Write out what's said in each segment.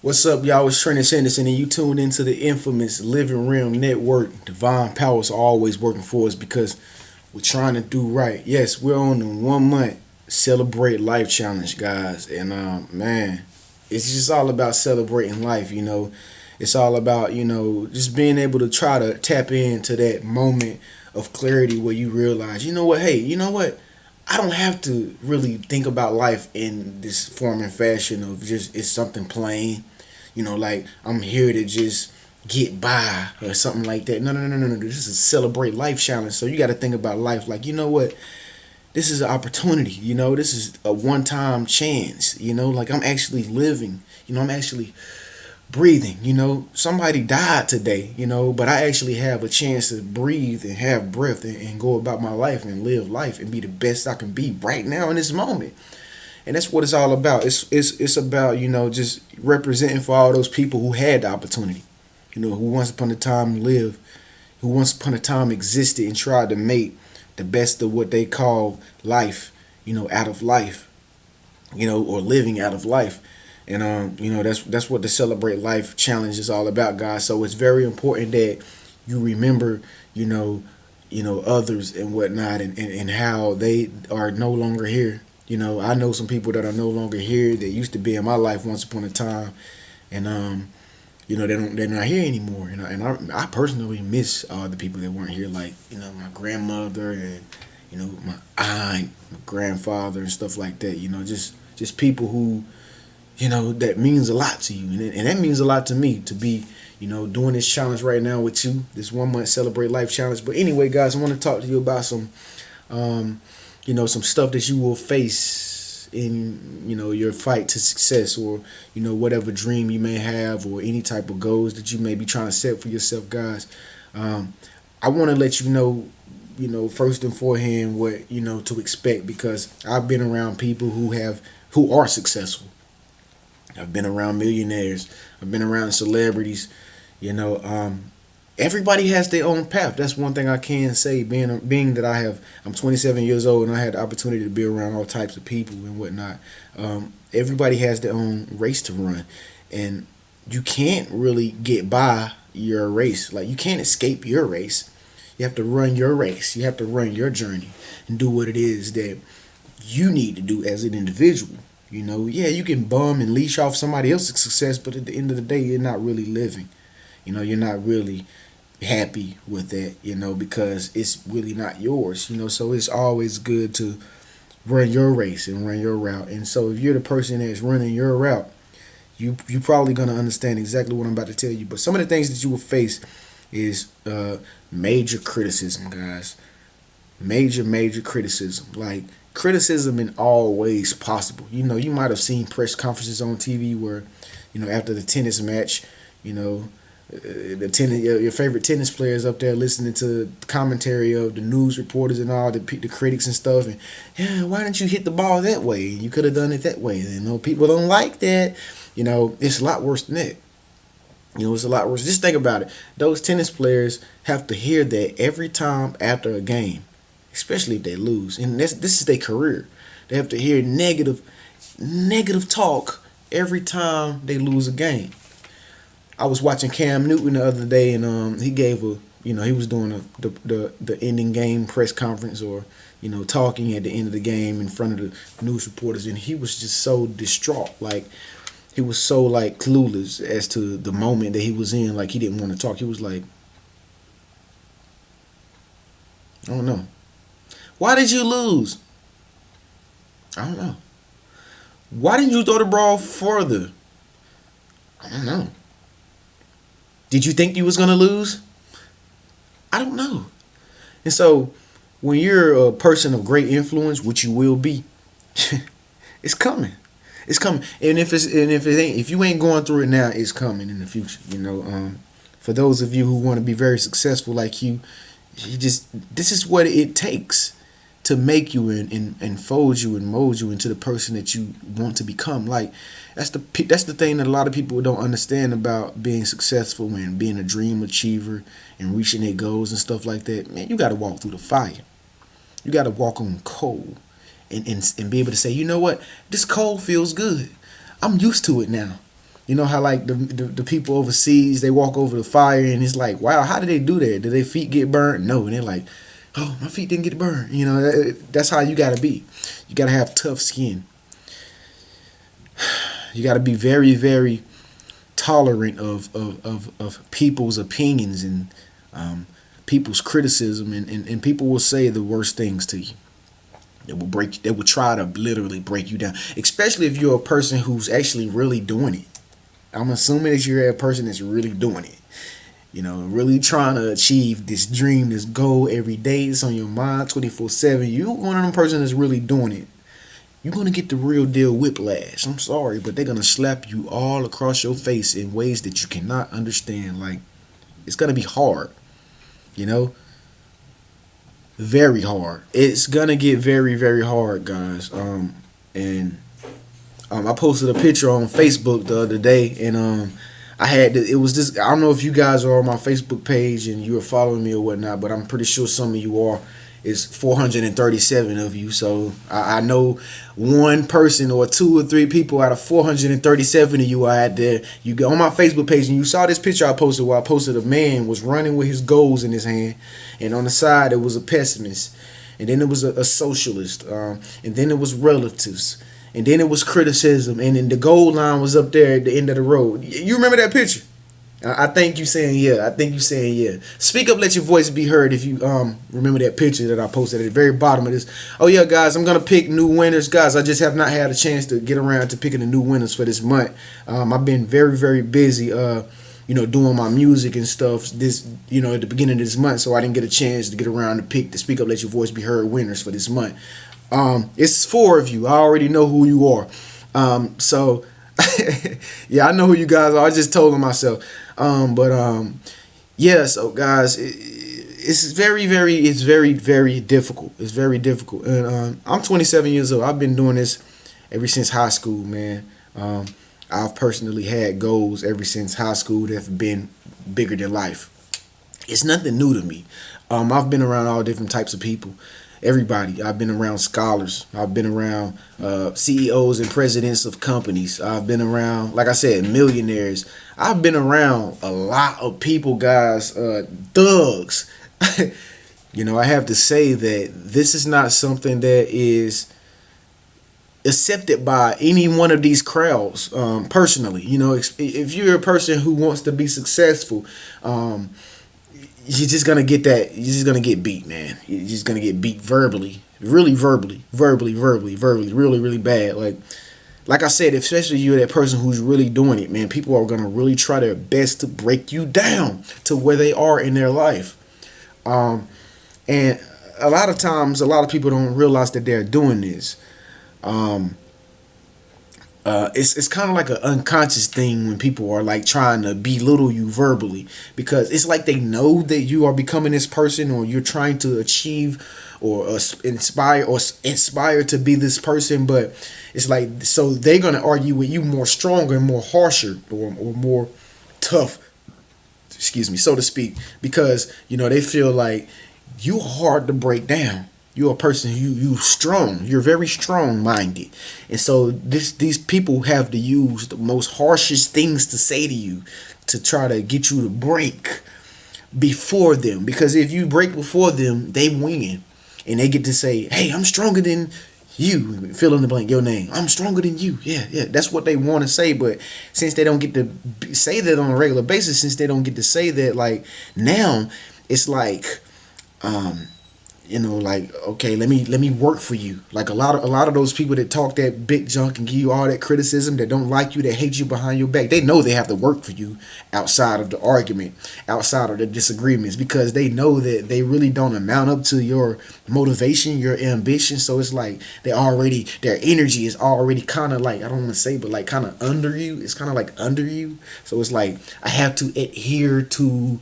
What's up, y'all? It's Trenius and you tuned into the infamous Living Realm Network. Divine powers are always working for us because we're trying to do right. Yes, we're on the 1 month celebrate life challenge, guys, and man, it's just all about celebrating life. It's all about just being able to try to tap into that moment of clarity where you realize, you know what? Hey, you know what? I don't have to really think about life in this form and fashion of just it's something plain, like I'm here to just get by or something like that. No, no, no, no, no. This is a celebrate life challenge. So you got to think about life like, you know what? This is an opportunity. This is a one time chance. Like I'm actually living. I'm actually breathing. Somebody died today, but I actually have a chance to breathe and have breath and go about my life and live life and be the best I can be right now in this moment. And that's what it's all about. It's about just representing for all those people who had the opportunity, who once upon a time lived, who once upon a time existed and tried to make the best of what they call life, out of life, or living out of life. And that's what the Celebrate Life Challenge is all about, guys. So it's very important that you remember, others and whatnot, and how they are no longer here. I know some people that are no longer here that used to be in my life once upon a time, and they're not here anymore. I personally miss all the people that weren't here, like my grandmother and my aunt, my grandfather, and stuff like that. Just people who that means a lot to you, and that means a lot to me to be doing this challenge right now with you, this 1 month Celebrate Life Challenge. But anyway, guys, I want to talk to you about um, some stuff that you will face in your fight to success, or whatever dream you may have, or any type of goals that you may be trying to set for yourself, guys. I want to let you know, first and forehand what to expect, because I've been around people who are successful. I've been around millionaires. I've been around celebrities. You know, um, Everybody has their own path. That's one thing I can say. Being that I'm 27 years old and I had the opportunity to be around all types of people and whatnot. Everybody has their own race to run, and you can't really get by your race. Like you can't escape your race. You have to run your race. You have to run your journey and do what it is that you need to do as an individual. Yeah, you can bum and leash off somebody else's success, but at the end of the day, you're not really living. You're not really happy with that, because it's really not yours. So it's always good to run your race and run your route. And so if you're the person that's running your route, you probably gonna understand exactly what I'm about to tell you. But some of the things that you will face is major criticism, guys. Major criticism. Like criticism in all ways possible. You might have seen press conferences on TV where, after the tennis match, you know, your favorite tennis players up there listening to the commentary of the news reporters and all the critics and stuff, and yeah, why didn't you hit the ball that way? You could have done it that way. People don't like that. It's a lot worse than that. It's a lot worse. Just think about it. Those tennis players have to hear that every time after a game, especially if they lose, and this is their career. They have to hear negative talk every time they lose a game. I was watching Cam Newton the other day, and he gave he was doing the ending game press conference, or talking at the end of the game in front of the news reporters, and he was just so distraught, like he was so like clueless as to the moment that he was in, like he didn't want to talk. He was like, I don't know. Why did you lose? I don't know. Why didn't you throw the ball further? I don't know. Did you think you was gonna lose? I don't know. And so, when you're a person of great influence, which you will be, it's coming. It's coming. And if you ain't going through it now, it's coming in the future. For those of you who want to be very successful like this is what it takes to make you and fold you and mold you into the person that you want to become. Like that's the thing that a lot of people don't understand about being successful and being a dream achiever and reaching their goals and stuff like that. Man, you got to walk through the fire. You got to walk on coal and be able to say, you know what, this coal feels good. I'm used to it now. You know how like the people overseas, they walk over the fire and it's like, wow, how did they do that? Did their feet get burned? No, and they're like, oh, my feet didn't get burned. You know, that's how you gotta be. You gotta have tough skin. You gotta be very, very tolerant of people's opinions and people's criticism, and people will say the worst things to you. They will break. They will try to literally break you down, especially if you're a person who's actually really doing it. I'm assuming that you're a person that's really doing it. You know, really trying to achieve this dream, this goal every day. It's on your mind 24/7. You one of them person that's really doing it. You're gonna get the real deal whiplash. I'm sorry, but they're gonna slap you all across your face in ways that you cannot understand. Like, it's gonna be hard, you know? Very hard. It's gonna get very, very hard, guys. And I posted a picture on Facebook the other day, and I had it was this. I don't know if you guys are on my Facebook page and you are following me or whatnot, but I'm pretty sure some of you are. It's 437 of you, so I know one person or two or three people out of 437 of you are out there. You go on my Facebook page and you saw this picture I posted where I posted a man was running with his goals in his hand, and on the side it was a pessimist, and then it was a socialist, and then it was relatives, and then it was criticism, and then the goal line was up there at the end of the road. You remember that picture? I think you saying yeah. I think you saying yeah. Speak up, let your voice be heard if you remember that picture that I posted at the very bottom of this. Oh yeah, guys, I'm gonna pick new winners, guys. I just have not had a chance to get around to picking the new winners for this month. I've been very, very busy, doing my music and stuff. This, at the beginning of this month, so I didn't get a chance to get around to pick the Speak Up, Let Your Voice Be Heard winners for this month. It's 4 of you. I already know who you are. So yeah, I know who you guys are. I just told them myself. Yeah, so guys, it's very, very difficult. It's very difficult. And I'm 27 years old. I've been doing this ever since high school, man. I've personally had goals ever since high school that have been bigger than life. It's nothing new to me. I've been around all different types of people. Everybody. I've been around scholars. I've been around CEOs and presidents of companies. I've been around, like I said, millionaires. I've been around a lot of people, guys, thugs. I have to say that this is not something that is accepted by any one of these crowds, personally. If you're a person who wants to be successful, you're just gonna get that. You're just gonna get beat, man. You're just gonna get beat verbally, really verbally, really, really bad. Like I said, especially you're that person who's really doing it, man. People are gonna really try their best to break you down to where they are in their life. And a lot of times, a lot of people don't realize that they're doing this. It's kind of like an unconscious thing when people are like trying to belittle you verbally, because it's like they know that you are becoming this person, or you're trying to achieve or inspire to be this person, but it's like, so they're gonna argue with you more stronger and more harsher, or more tough, excuse me, so to speak, because they feel like you hard to break down. You're a person, you strong. You're very strong minded. And so these people have to use the most harshest things to say to you to try to get you to break before them. Because if you break before them, they win. And they get to say, hey, I'm stronger than you. Fill in the blank, your name. I'm stronger than you. Yeah. That's what they want to say. But since they don't get to say that on a regular basis, since they don't get to say that, like, now it's like, okay, let me work for you. Like a lot of those people that talk that big junk and give you all that criticism, that don't like you, that hate you behind your back, they know they have to work for you outside of the argument, outside of the disagreements, because they know that they really don't amount up to your motivation, your ambition. So it's like their energy is already kind of like, I don't want to say, but like kind of under you. It's kind of like under you. So it's like I have to adhere to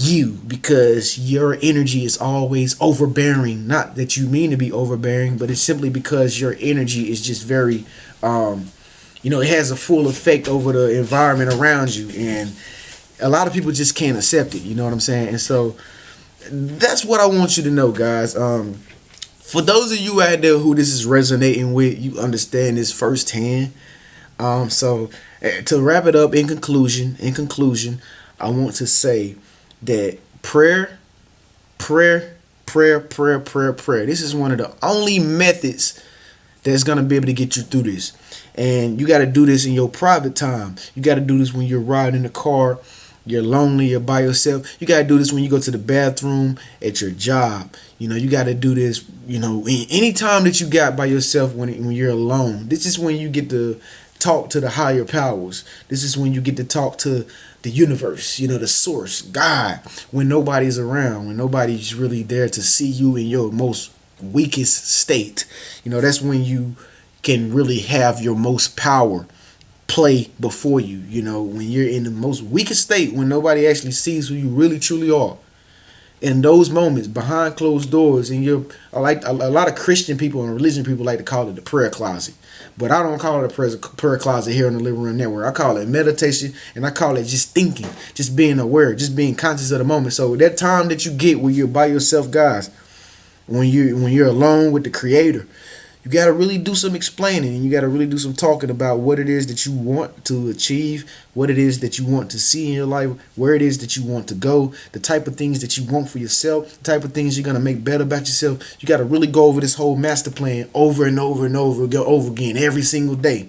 you because your energy is always overbearing. Not that you mean to be overbearing, but it's simply because your energy is just very it has a full effect over the environment around you, and a lot of people just can't accept it. You know what I'm saying? And so that's what I want you to know, guys. For those of you out there who this is resonating with, you understand this firsthand. So to wrap it up, in conclusion, I want to say that prayer, prayer. This is one of the only methods that's gonna be able to get you through this. And you got to do this in your private time. You got to do this when you're riding in the car, you're lonely, you're by yourself. You got to do this when you go to the bathroom at your job. You got to do this, any time that you got by yourself when you're alone. This is when you get to talk to the higher powers. This is when you get to talk to the universe, the source, God, when nobody's around, when nobody's really there to see you in your most weakest state. That's when you can really have your most power play before you, when you're in the most weakest state, when nobody actually sees who you really truly are. In those moments behind closed doors, and you're like a lot of Christian people and religion people like to call it the prayer closet, but I don't call it a prayer closet here on the Living Room Network. I call it meditation, and I call it just thinking, just being aware, just being conscious of the moment. So that time that you get where you're by yourself, guys, when you're alone with the Creator, you got to really do some explaining, and you got to really do some talking about what it is that you want to achieve, what it is that you want to see in your life, where it is that you want to go, the type of things that you want for yourself, the type of things you're going to make better about yourself. You got to really go over this whole master plan over and over and over, go over again every single day,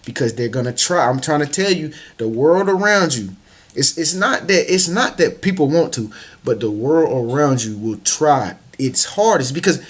because they're going to try. I'm trying to tell you, the world around you, it's not that people want to, but the world around you will try its hardest, because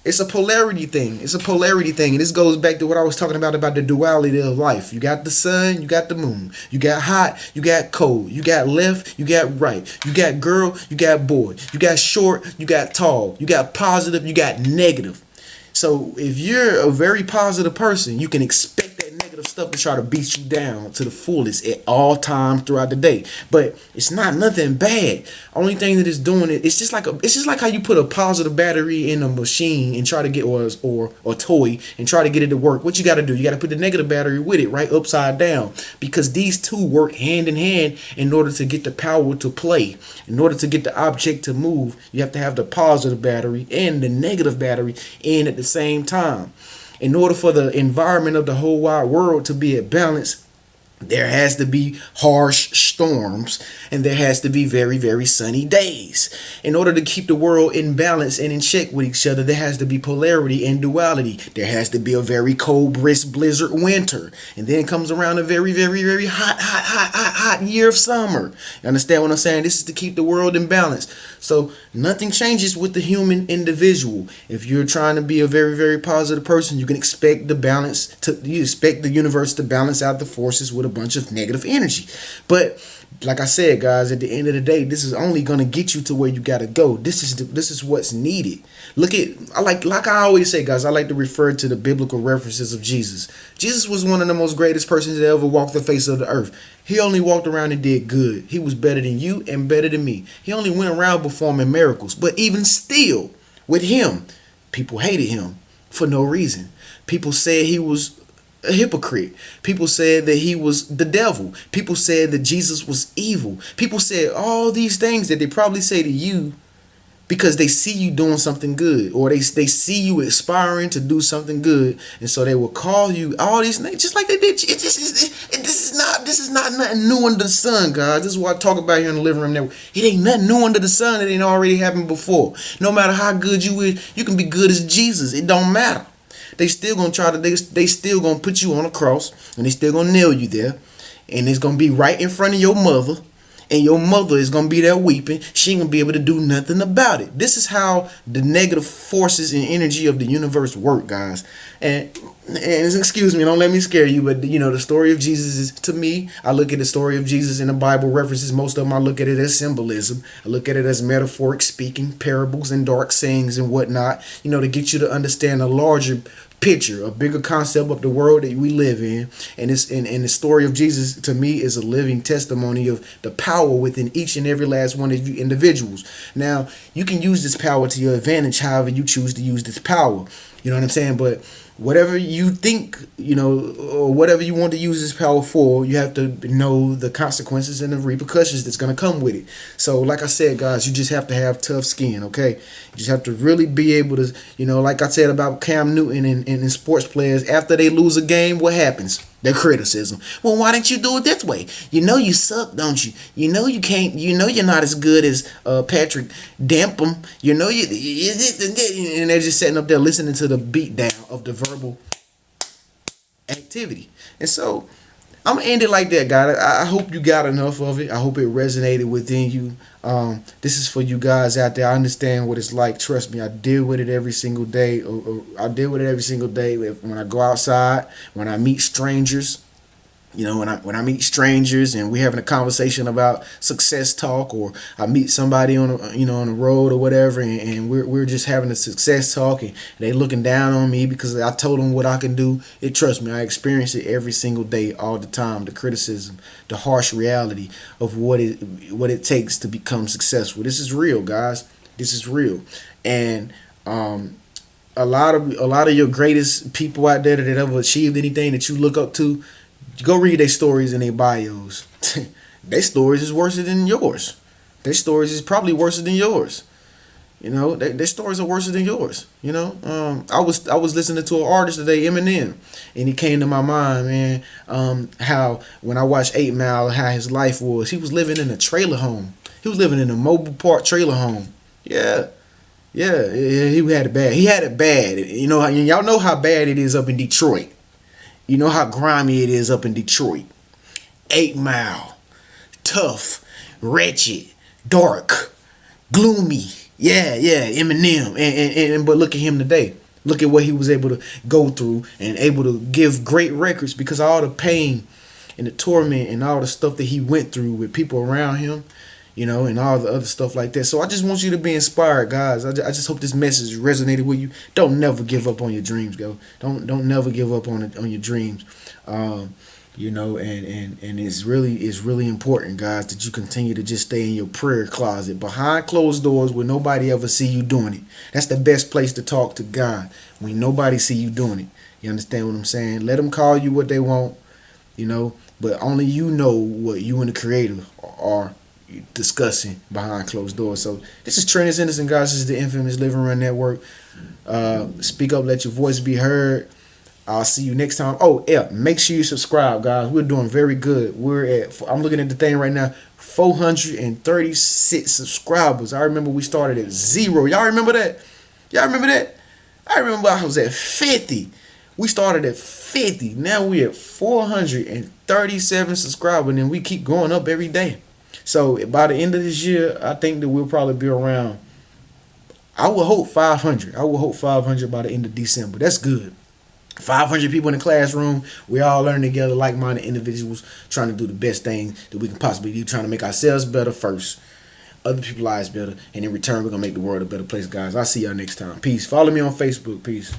it's a polarity thing. And this goes back to what I was talking about the duality of life. You got the sun, you got the moon. You got hot, you got cold. You got left, you got right. You got girl, you got boy. You got short, you got tall. You got positive, you got negative. So if you're a very positive person, you can expect that negative stuff to try to beat you down to the fullest at all times throughout the day. But it's not nothing bad. Only thing that it's doing it's just like how you put a positive battery in a machine and try to get or a toy and try to get it to work. What you got to do? You got to put the negative battery with it, right, upside down, because these two work hand in hand in order to get the power to play. In order to get the object to move, you have to have the positive battery and the negative battery in at the same time. In order for the environment of the whole wide world to be at balance, there has to be harsh storms, and there has to be very, very sunny days. In order to keep the world in balance and in check with each other, there has to be polarity and duality. There has to be a very cold, brisk blizzard winter, and then comes around a very, very, very hot year of summer. You understand what I'm saying? This is to keep the world in balance. So nothing changes with the human individual. If you're trying to be a very, very positive person, you can expect you expect the universe to balance out the forces with a bunch of negative energy. But like I said, guys, at the end of the day, this is only gonna get you to where you gotta go. This is what's needed. Like I always say, guys, I like to refer to the biblical references of Jesus. Jesus was one of the most greatest persons that ever walked the face of the earth. He only walked around and did good. He was better than you and better than me. He only went around performing miracles. But even still, with him, people hated him for no reason. People said he was a hypocrite. People said that he was the devil. People said that Jesus was evil. People said all these things that they probably say to you because they see you doing something good, or they see you aspiring to do something good, and so they will call you all these names just like they did. This is not nothing new under the sun, guys. This is what I talk about here in the Living Room Network. It ain't nothing new under the sun that ain't already happened before. No matter how good you is, you can be good as Jesus. It don't matter. They still gonna they still gonna put you on a cross, and they still gonna nail you there, and it's gonna be right in front of your mother, and your mother is gonna be there weeping. She ain't gonna be able to do nothing about it. This is how the negative forces and energy of the universe work, guys. And excuse me, don't let me scare you, but the story of Jesus is, to me, I look at the story of Jesus in the Bible references. Most of them I look at it as symbolism. I look at it as metaphoric speaking, parables and dark sayings and whatnot, to get you to understand a larger picture, a bigger concept of the world that we live in. And the story of Jesus, to me, is a living testimony of the power within each and every last one of you individuals. Now, you can use this power to your advantage however you choose to use this power. You know what I'm saying? But whatever you think, or whatever you want to use this power for, you have to know the consequences and the repercussions that's going to come with it. So like I said, guys, you just have to have tough skin, okay? You just have to really be able to, like I said about Cam Newton and sports players, after they lose a game, what happens? The criticism. Well, why didn't you do it this way? You know you suck, don't you? You know you can't. You know you're not as good as Patrick Dampum. You know and they're just sitting up there listening to the beat down of the verbal activity. And so I'm gonna end it like that, guys. I hope you got enough of it. I hope it resonated within you. This is for you guys out there. I understand what it's like. Trust me, I deal with it every single day. I deal with it every single day when I go outside, when I meet strangers. You know, when I meet strangers and we're having a conversation about success talk, or I meet somebody on on the road or whatever, and we're just having a success talk, and they looking down on me because I told them what I can do. Trust me, I experience it every single day, all the time. The criticism, the harsh reality of what it takes to become successful. This is real, guys. This is real, and a lot of your greatest people out there that ever achieved anything that you look up to. Go read their stories and their bios. Their stories is worse than yours. Their stories is probably worse than yours. You know, their stories are worse than yours. You know, I was listening to an artist today, Eminem, and he came to my mind, man. How when I watched 8 Mile, how his life was. He was living in a trailer home. He was living in a mobile park trailer home. Yeah. Yeah, he had it bad. He had it bad. You know, y'all know how bad it is up in Detroit. You know how grimy it is up in Detroit. 8 Mile. Tough. Wretched. Dark. Gloomy. Yeah, Eminem. And but look at him today. Look at what he was able to go through and able to give great records because of all the pain and the torment and all the stuff that he went through with people around him. You know, and all the other stuff like that. So I just want you to be inspired, guys. I just hope this message resonated with you. Don't never give up on your dreams, go. Don't never give up on your dreams. You know, and it's really important, guys, that you continue to just stay in your prayer closet behind closed doors where nobody ever see you doing it. That's the best place to talk to God, when nobody see you doing it. You understand what I'm saying? Let them call you what they want, you know, but only you know what you and the Creator are discussing behind closed doors. So this is Trenius Innocent, guys. This is the infamous Living Run Network. Speak up, let your voice be heard. I'll see you next time. Oh yeah, make sure you subscribe, guys. We're doing very good. I'm looking at the thing right now, 436 subscribers. I remember we started at 0. Y'all remember that? I remember I was at 50. We started at 50. Now we're at 437 subscribers, and we keep going up every day. So by the end of this year, I think that we'll probably be around, I will hope 500. I will hope 500 by the end of December. That's good. 500 people in the classroom. We all learn together, like-minded individuals, trying to do the best thing that we can possibly do, trying to make ourselves better first, other people's lives better, and in return, we're going to make the world a better place, guys. I'll see y'all next time. Peace. Follow me on Facebook. Peace.